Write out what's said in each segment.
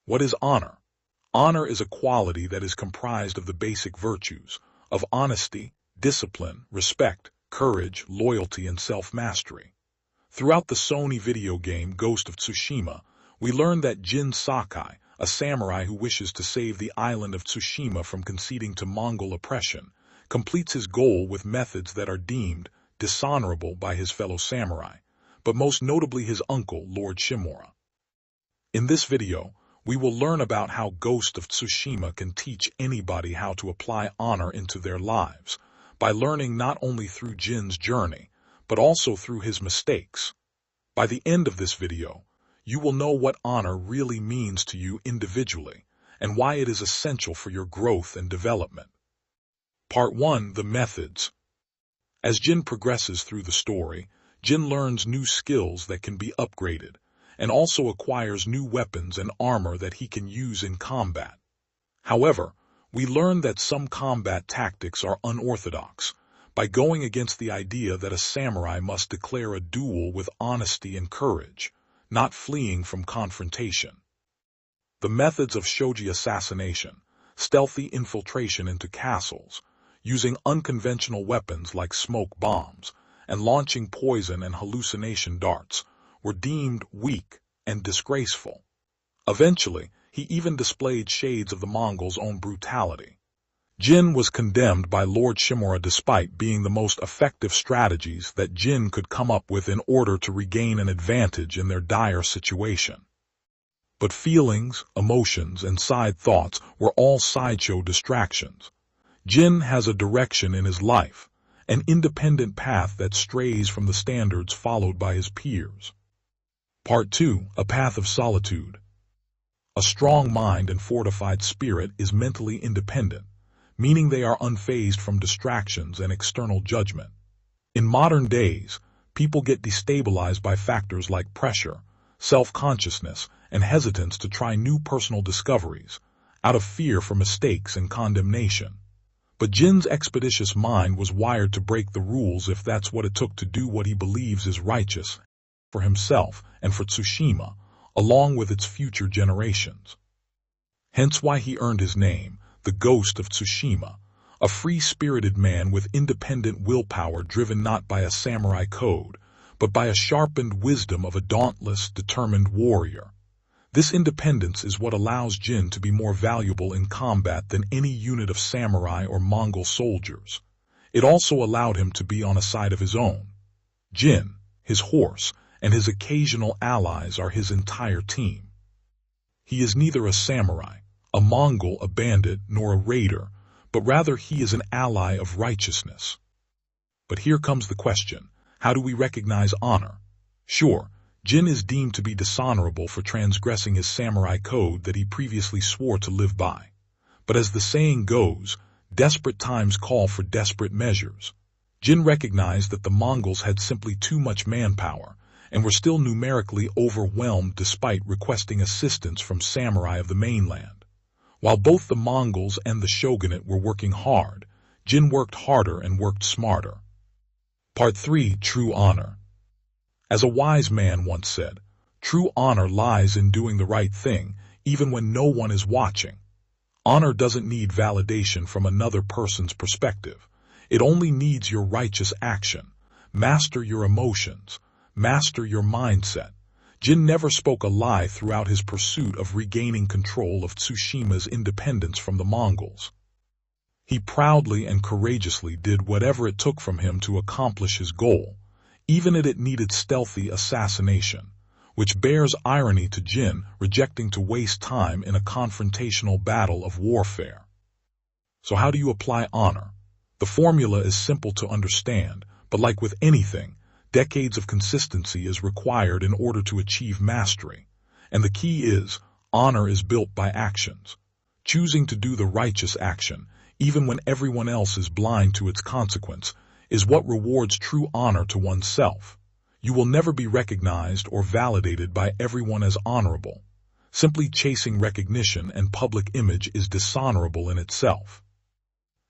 What is honor? Honor is a quality that is comprised of the basic virtues of honesty, discipline, respect, courage, loyalty, and self-mastery. Throughout the Sony video game Ghost of Tsushima, we learn that Jin Sakai, a samurai who wishes to save the island of Tsushima from conceding to Mongol oppression, completes his goal with methods that are deemed dishonorable by his fellow samurai, but most notably his uncle, Lord Shimura. In this video, we will learn about how Ghost of Tsushima can teach anybody how to apply honor into their lives, by learning not only through Jin's journey, but also through his mistakes. By the end of this video, you will know what honor really means to you individually, and why it is essential for your growth and development. Part 1. The Methods. As Jin progresses through the story, Jin learns new skills that can be upgraded, and also acquires new weapons and armor that he can use in combat. However, we learn that some combat tactics are unorthodox, by going against the idea that a samurai must declare a duel with honesty and courage, not fleeing from confrontation. The methods of shogi assassination, stealthy infiltration into castles, using unconventional weapons like smoke bombs, and launching poison and hallucination darts, were deemed weak and disgraceful. Eventually, he even displayed shades of the Mongols' own brutality. Jin was condemned by Lord Shimura despite being the most effective strategies that Jin could come up with in order to regain an advantage in their dire situation. But feelings, emotions, and side thoughts were all sideshow distractions. Jin has a direction in his life, an independent path that strays from the standards followed by his peers. Part 2. A Path of Solitude. A strong mind and fortified spirit is mentally independent, meaning they are unfazed from distractions and external judgment. In modern days, people get destabilized by factors like pressure, self-consciousness, and hesitance to try new personal discoveries, out of fear for mistakes and condemnation. But Jin's expeditious mind was wired to break the rules if that's what it took to do what he believes is righteous, for himself and for Tsushima, along with its future generations. Hence why he earned his name, the Ghost of Tsushima, a free-spirited man with independent willpower driven not by a samurai code, but by a sharpened wisdom of a dauntless, determined warrior. This independence is what allows Jin to be more valuable in combat than any unit of samurai or Mongol soldiers. It also allowed him to be on a side of his own. Jin, his horse, and his occasional allies are his entire team. He is neither a samurai, a Mongol, a bandit, nor a raider, but rather he is an ally of righteousness. But here comes the question, how do we recognize honor? Sure, Jin is deemed to be dishonorable for transgressing his samurai code that he previously swore to live by. But as the saying goes, desperate times call for desperate measures. Jin recognized that the Mongols had simply too much manpower, and were still numerically overwhelmed despite requesting assistance from samurai of the mainland. While both the Mongols and the shogunate were working hard, Jin worked harder and worked smarter. Part 3. True Honor. As a wise man once said, true honor lies in doing the right thing, even when no one is watching. Honor doesn't need validation from another person's perspective. It only needs your righteous action. Master your emotions. Master your mindset. Jin never spoke a lie throughout his pursuit of regaining control of Tsushima's independence from the Mongols. He proudly and courageously did whatever it took from him to accomplish his goal, even if it needed stealthy assassination, which bears irony to Jin rejecting to waste time in a confrontational battle of warfare. So how do you apply honor? The formula is simple to understand, but like with anything, decades of consistency is required in order to achieve mastery, and the key is, honor is built by actions. Choosing to do the righteous action, even when everyone else is blind to its consequence, is what rewards true honor to oneself. You will never be recognized or validated by everyone as honorable. Simply chasing recognition and public image is dishonorable in itself.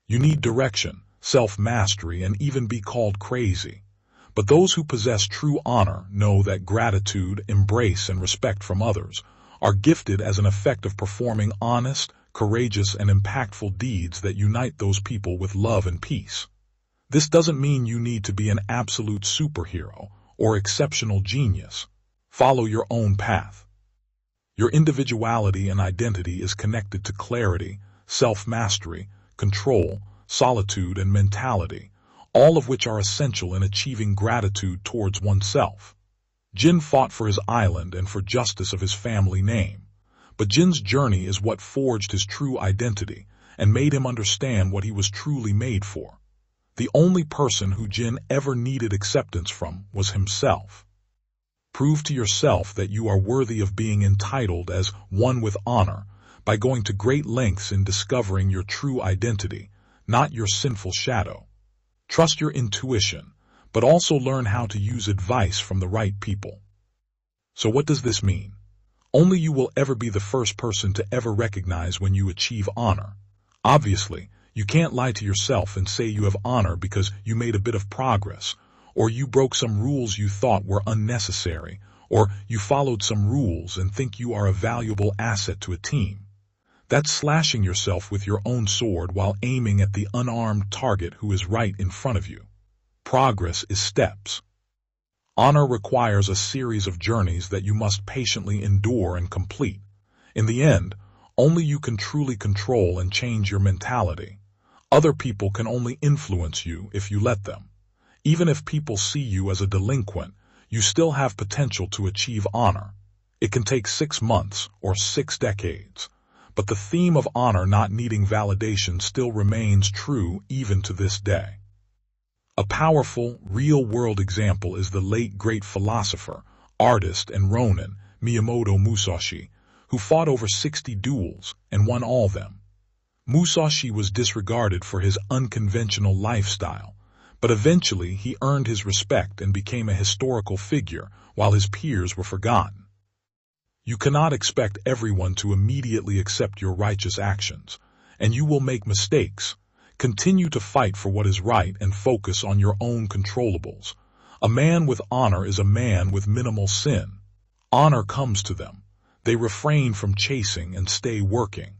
You need direction, self-mastery, and even be called crazy. But those who possess true honor know that gratitude, embrace, and respect from others are gifted as an effect of performing honest, courageous, and impactful deeds that unite those people with love and peace. This doesn't mean you need to be an absolute superhero or exceptional genius. Follow your own path. Your individuality and identity is connected to clarity, self-mastery, control, solitude, and mentality, all of which are essential in achieving gratitude towards oneself. Jin fought for his island and for justice of his family name. But Jin's journey is what forged his true identity and made him understand what he was truly made for. The only person who Jin ever needed acceptance from was himself. Prove to yourself that you are worthy of being entitled as one with honor by going to great lengths in discovering your true identity, not your sinful shadow. Trust your intuition, but also learn how to use advice from the right people. So what does this mean? Only you will ever be the first person to ever recognize when you achieve honor. Obviously, you can't lie to yourself and say you have honor because you made a bit of progress, or you broke some rules you thought were unnecessary, or you followed some rules and think you are a valuable asset to a team. That's slashing yourself with your own sword while aiming at the unarmed target who is right in front of you. Progress is steps. Honor requires a series of journeys that you must patiently endure and complete. In the end, only you can truly control and change your mentality. Other people can only influence you if you let them. Even if people see you as a delinquent, you still have potential to achieve honor. It can take 6 months or 6 decades. But the theme of honor not needing validation still remains true even to this day. A powerful, real-world example is the late great philosopher, artist, and ronin, Miyamoto Musashi, who fought over 60 duels and won all of them. Musashi was disregarded for his unconventional lifestyle, but eventually he earned his respect and became a historical figure while his peers were forgotten. You cannot expect everyone to immediately accept your righteous actions, and you will make mistakes. Continue to fight for what is right and focus on your own controllables. A man with honor is a man with minimal sin. Honor comes to them. They refrain from chasing and stay working.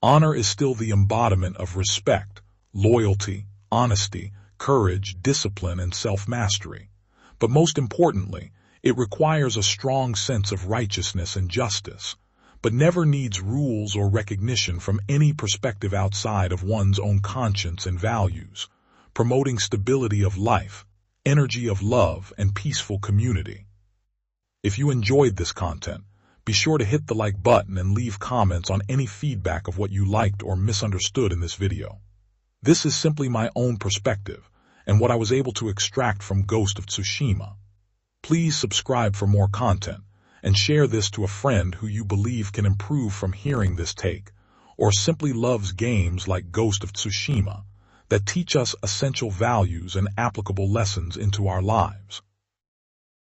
Honor is still the embodiment of respect, loyalty, honesty, courage, discipline, and self-mastery. But most importantly, it requires a strong sense of righteousness and justice, but never needs rules or recognition from any perspective outside of one's own conscience and values, promoting stability of life, energy of love, and peaceful community. If you enjoyed this content, be sure to hit the like button and leave comments on any feedback of what you liked or misunderstood in this video. This is simply my own perspective and what I was able to extract from Ghost of Tsushima. Please subscribe for more content and share this to a friend who you believe can improve from hearing this take, or simply loves games like Ghost of Tsushima that teach us essential values and applicable lessons into our lives.